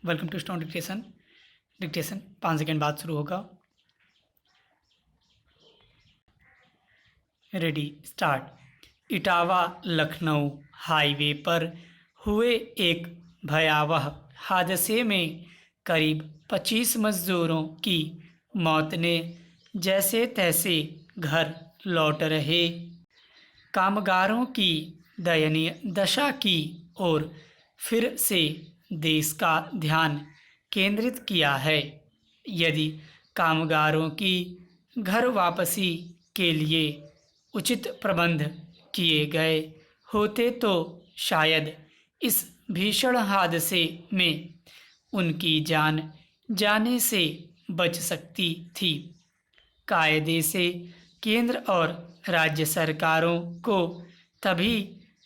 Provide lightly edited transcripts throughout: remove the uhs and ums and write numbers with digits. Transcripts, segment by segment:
Welcome to stone dictation 5 second बाद शुरू होगा। Ready start. Etawah Lucknow highway पर हुए एक भयावह हादसे में करीब 25 मजदूरों की मौत ने जैसे तैसे घर लौट रहे कामगारों की दयनीय दशा की ओर फिर से देश का ध्यान केंद्रित किया है। यदि कामगारों की घर वापसी के लिए उचित प्रबंध किए गए होते तो शायद इस भीषण हादसे में उनकी जान जाने से बच सकती थी। कायदे से केंद्र और राज्य सरकारों को तभी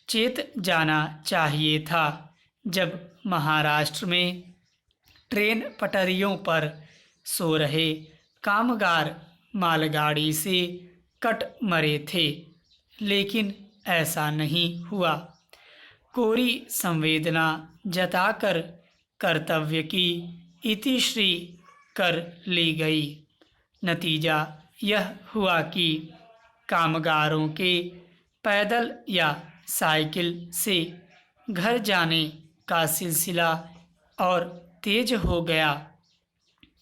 चेत जाना चाहिए था जब महाराष्ट्र में ट्रेन पटरियों पर सो रहे कामगार मालगाड़ी से कट मरे थे, लेकिन ऐसा नहीं हुआ। कोरी संवेदना जताकर कर्तव्य की इतिश्री कर ली गई। नतीजा यह हुआ कि कामगारों के पैदल या साइकिल से घर जाने का सिलसिला और तेज हो गया।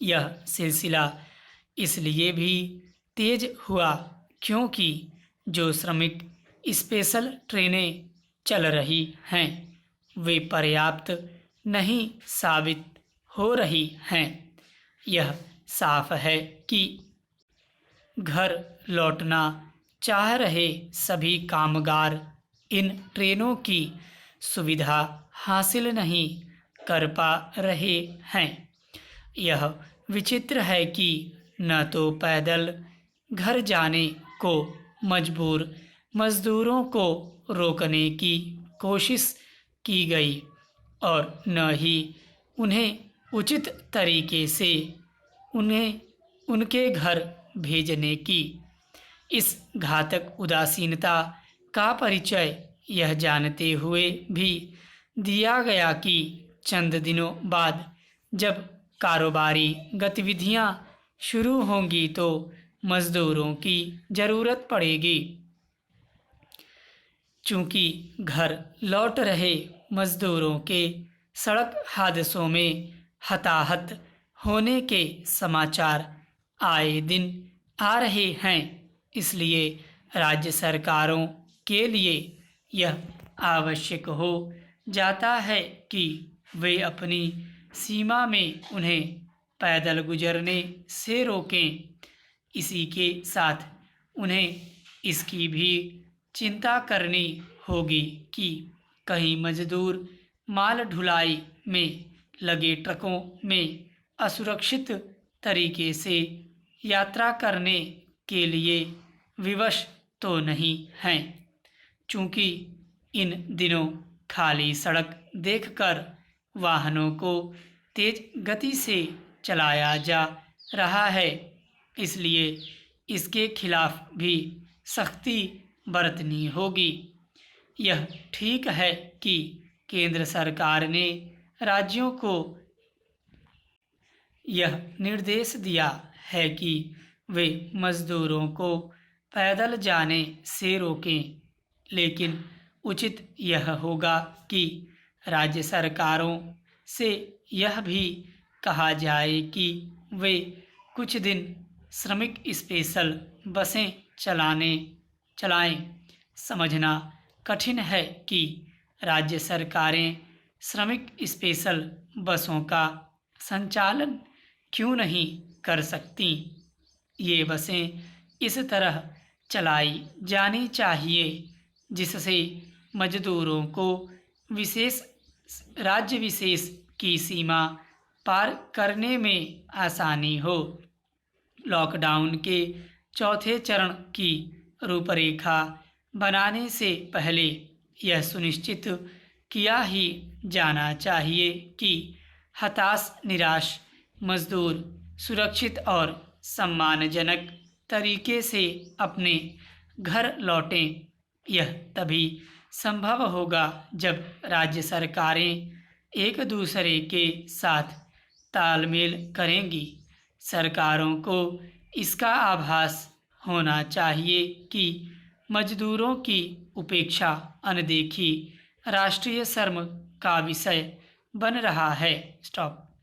यह सिलसिला इसलिए भी तेज हुआ क्योंकि जो श्रमिक स्पेशल ट्रेनें चल रही हैं वे पर्याप्त नहीं साबित हो रही हैं। यह साफ है कि घर लौटना चाह रहे सभी कामगार इन ट्रेनों की सुविधा हासिल नहीं कर पा रहे हैं। यह विचित्र है कि न तो पैदल घर जाने को मजबूर मजदूरों को रोकने की कोशिश की गई और न ही उन्हें उचित तरीके से उन्हें उनके घर भेजने की। इस घातक उदासीनता का परिचय यह जानते हुए भी दिया गया कि चंद दिनों बाद जब कारोबारी गतिविधियां शुरू होंगी तो मजदूरों की ज़रूरत पड़ेगी। चूँकि घर लौट रहे मजदूरों के सड़क हादसों में हताहत होने के समाचार आए दिन आ रहे हैं, इसलिए राज्य सरकारों के लिए यह आवश्यक हो जाता है कि वे अपनी सीमा में उन्हें पैदल गुजरने से रोकें। इसी के साथ उन्हें इसकी भी चिंता करनी होगी कि कहीं मजदूर माल ढुलाई में लगे ट्रकों में असुरक्षित तरीके से यात्रा करने के लिए विवश तो नहीं हैं। चूँकि इन दिनों खाली सड़क देखकर वाहनों को तेज गति से चलाया जा रहा है, इसलिए इसके खिलाफ भी सख्ती बरतनी होगी। यह ठीक है कि केंद्र सरकार ने राज्यों को यह निर्देश दिया है कि वे मजदूरों को पैदल जाने से रोकें, लेकिन उचित यह होगा कि राज्य सरकारों से यह भी कहा जाए कि वे कुछ दिन श्रमिक स्पेशल बसें चलाएं। समझना कठिन है कि राज्य सरकारें श्रमिक स्पेशल बसों का संचालन क्यों नहीं कर सकती। ये बसें इस तरह चलाई जानी चाहिए जिससे मजदूरों को राज्य विशेष की सीमा पार करने में आसानी हो। लॉकडाउन के चौथे चरण की रूपरेखा बनाने से पहले यह सुनिश्चित किया ही जाना चाहिए कि हताश निराश मजदूर सुरक्षित और सम्मानजनक तरीके से अपने घर लौटें। यह तभी संभव होगा जब राज्य सरकारें एक दूसरे के साथ तालमेल करेंगी। सरकारों को इसका आभास होना चाहिए कि मजदूरों की उपेक्षा, अनदेखी राष्ट्रीय शर्म का विषय बन रहा है। स्टॉप।